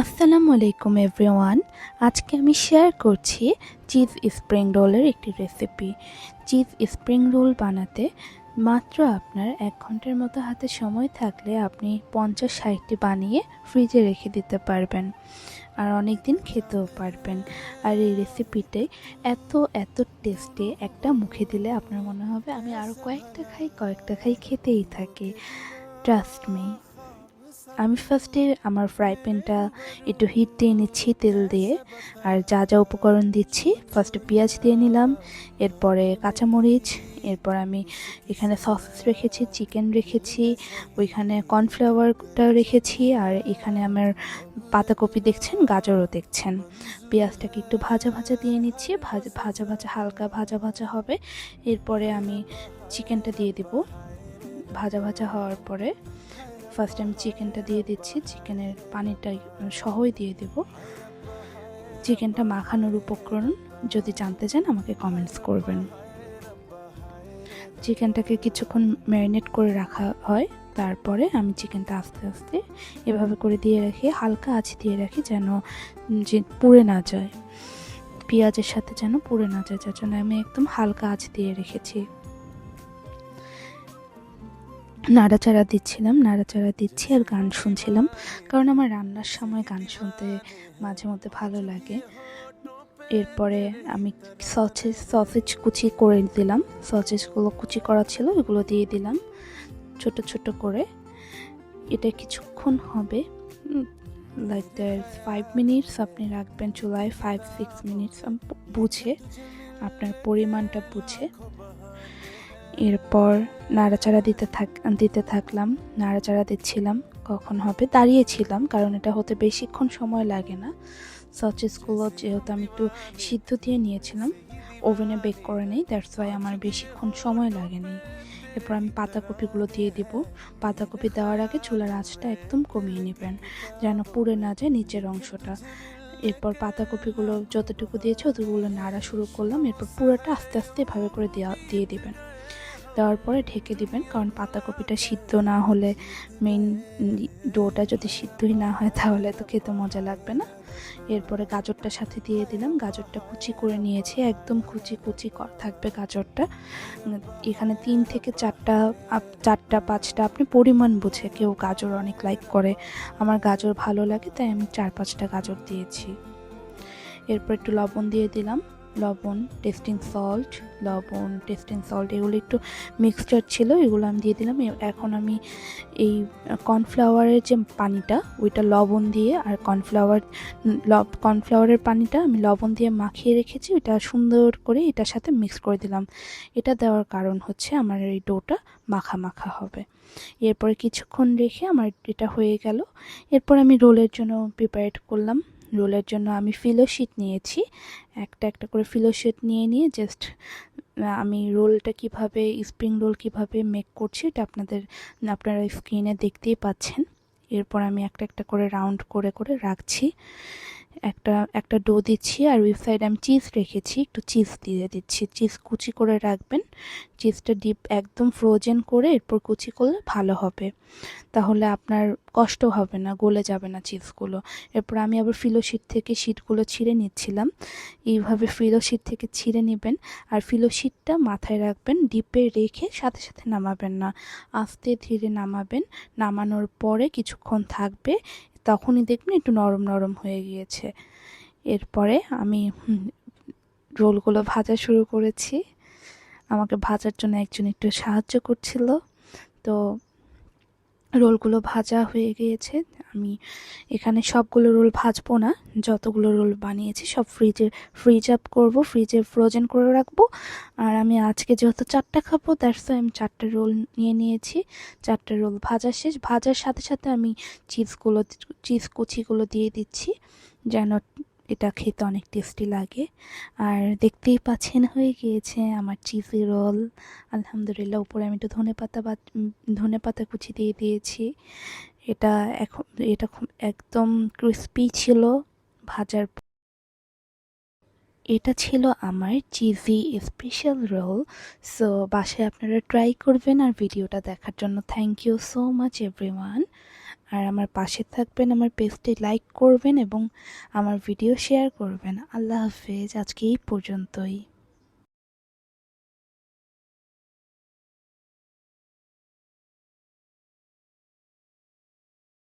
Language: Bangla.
আসসালামু আলাইকুম এভরিওয়ান। আজকে আমি শেয়ার করছি চিজ স্প্রিং রোলের একটি রেসিপি। চিজ স্প্রিং রোল বানাতে মাত্র আপনার 1 ঘন্টার মতো হাতে সময় থাকলে আপনি 50-60টি বানিয়ে ফ্রিজে রেখে দিতে পারবেন, আর অনেক দিন খেতেও পারবেন। আর এই রেসিপিতে এত টেস্টি, একটা মুখে দিলে আপনার মনে হবে আমি আরও কয়েকটা খাই খেতেই থাকি। Trust me. আমি ফার্স্টে আমার ফ্রাই প্যানটা একটু হিট দিয়ে নিচ্ছি তেল দিয়ে, আর যা যা উপকরণ দিচ্ছি ফার্স্টে পেঁয়াজ দিয়ে নিলাম, এরপরে কাঁচামরিচ, এরপর আমি এখানে সসেস রেখেছি, চিকেন রেখেছি, ওইখানে কর্নফ্লাওয়ারটা রেখেছি, আর এখানে আমার পাতাকপি দেখছেন, গাজরও দেখছেন। পেঁয়াজটাকে একটু ভাজা ভাজা দিয়ে নিচ্ছি, হালকা ভাজা ভাজা হবে। এরপরে আমি চিকেনটা দিয়ে দিব। ভাজা ভাজা হওয়ার পরে ফার্স্ট আমি চিকেনটা দিয়ে দিচ্ছি, চিকেনের পানিটা সহই দিয়ে দেব। চিকেনটা মাখানোর উপকরণ যদি জানতে চান আমাকে কমেন্টস করবেন। চিকেনটাকে কিছুক্ষণ ম্যারিনেট করে রাখা হয়, তারপরে আমি চিকেনটা আস্তে আস্তে এভাবে করে দিয়ে রাখি, হালকা আঁচ দিয়ে রাখি যেন পুড়ে না যায়, পেঁয়াজের সাথে যেন পুড়ে না যায়, যার জন্য আমি একদম হালকা আঁচ দিয়ে রেখেছি। নাড়াচাড়া দিচ্ছি আর গান শুনছিলাম, কারণ আমার রান্নার সময় গান শুনতে মাঝে মধ্যে ভালো লাগে। এরপরে আমি সসেজ কুচি করে দিলাম, সসেজগুলো কুচি করা ছিল এগুলো দিয়ে দিলাম ছোট ছোট করে। এটা কিছুক্ষণ হবে, লাইক 5 মিনিটস আপনি রাখবেন চুলায়, 5-6 মিনিটস বুঝে, আপনার পরিমাণটা বুঝে। এরপর নাড়াচাড়া দিতে থাকলাম, নাড়াচাড়া দিচ্ছিলাম। কখন হবে দাঁড়িয়েছিলাম, কারণ এটা হতে বেশিক্ষণ সময় লাগে না। সসেসগুলো যেহেতু আমি একটু সিদ্ধ দিয়ে নিয়েছিলাম, ওভেনে বেক করে নেই, দ্যাটস ওয়াই আমার বেশিক্ষণ সময় লাগেনি। এরপর আমি পাতাকপিগুলো দিয়ে দিব। পাতাকপি দেওয়ার আগে চুলার আঁচটা একদম কমিয়ে নেবেন যেন পুড়ে না যায় নিচের অংশটা। এরপর পাতাকপিগুলো যতটুকু দিয়েছে অতটুকুগুলো নাড়া শুরু করলাম। এরপর পুরোটা আস্তে আস্তে এভাবে করে দিয়ে দিবেন। দেওয়ার পরে ঢেকে দিবেন, কারণ পাতাকপিটা সিদ্ধ না হলে, মেইন ডোটা যদি সিদ্ধই না হয় তাহলে তো খেতে মজা লাগবে না। এরপরে গাজরটার সাথে দিয়ে দিলাম, গাজরটা কুচি করে নিয়েছি, একদম কুচি থাকবে গাজরটা। এখানে 3 থেকে 4টা 5টা আপনি পরিমাণ বুঝে, কেউ গাজর অনেক লাইক করে, আমার গাজর ভালো লাগে তাই আমি 4-5টা গাজর দিয়েছি। এরপর একটু লবণ দিয়ে দিলাম, টেস্টিং সল্ট এগুলো একটু মিক্সচার ছিল, এগুলো আমি দিয়ে দিলাম। এখন আমি এই কর্নফ্লাওয়ারের যে পানিটা ওইটা লবণ দিয়ে, আর কর্নফ্লাওয়ারের পানিটা আমি লবণ দিয়ে মাখিয়ে রেখেছি, ওইটা সুন্দর করে এটার সাথে মিক্স করে দিলাম। এটা দেওয়ার কারণ হচ্ছে আমার এই ডোটা মাখা মাখা হবে। এরপরে কিছুক্ষণ রেখে আমার এটা হয়ে গেল। এরপর আমি রোলের জন্য প্রিপারেট করলাম। রোলের জন্য আমি ফিলো শিট নিয়েছি, একটা করে ফিলো শিট নিয়ে জাস্ট আমি রোলটা কিভাবে, স্প্রিং রোল কিভাবে মেক করছি এটা আপনারা স্ক্রিনে দেখতেই পাচ্ছেন। এরপর আমি একটা করে রাউন্ড করে রাখছি, একটা ডো দিচ্ছি, আর ওই সাইডে আমি চিজ রেখেছি, একটু চিজ দিয়ে দিচ্ছি। চিজ কুচি করে রাখবেন, চিজটা ডিপ একদম ফ্রোজেন করে এরপর কুচি করলে ভালো হবে, তাহলে আপনার কষ্ট হবে না, গলে যাবে না চিজগুলো। এরপর আমি আবার ফিলো শিট থেকে শিটগুলো ছিঁড়ে নিচ্ছিলাম। এইভাবে ফিলো শিট থেকে ছিঁড়ে নেবেন, আর ফিলো শিটটা মাথায় রাখবেন, ডিপে রেখে সাথে সাথে নামাবেন না, আস্তে ধীরে নামাবেন। নামানোর পরে কিছুক্ষণ থাকবে, তখনই দেখবেন একটু নরম নরম হয়ে গিয়েছে। এরপরে আমি রোলগুলো ভাজা শুরু করেছি। আমাকে ভাজার জন্য একজন একটু সাহায্য করছিল, তো রোলগুলো ভাজা হয়ে গিয়েছে। আমি এখানে সবগুলো রোল ভাজবো না, যতগুলো রোল বানিয়েছি সব ফ্রিজ আপ করবো, ফ্রিজে ফ্রোজেন করে রাখবো। আর আমি আজকে যেহেতু 4টা খাবো, দ্যাটস ওয়াই আমি 4টা রোল নিয়েছি। 4টা রোল ভাজা শেষ, ভাজার সাথে সাথে আমি চিজ কুচিগুলো দিয়ে দিচ্ছি যেন এটা খেতে অনেক টেস্টি লাগে। আর দেখতেই পাচ্ছেন হয়ে গিয়েছে আমার চিজি রোল। আলহামদুলিল্লাহ, উপরে আমি একটু ধনেপাতা কুচি দিয়ে দিয়েছি। এটা একদম ক্রিস্পি ছিল ভাজার। এটা ছিল আমার চিজি স্পেশাল রোল। সো বাসায় আপনারা ট্রাই করবেন, আর ভিডিওটা দেখার জন্য thank you so much everyone. আর আমার পাশে থাকবেন, আমার পেজটি লাইক করবেন এবং আমার ভিডিও শেয়ার করবেন। আল্লাহ হাফেজ, আজকে এই পর্যন্তই।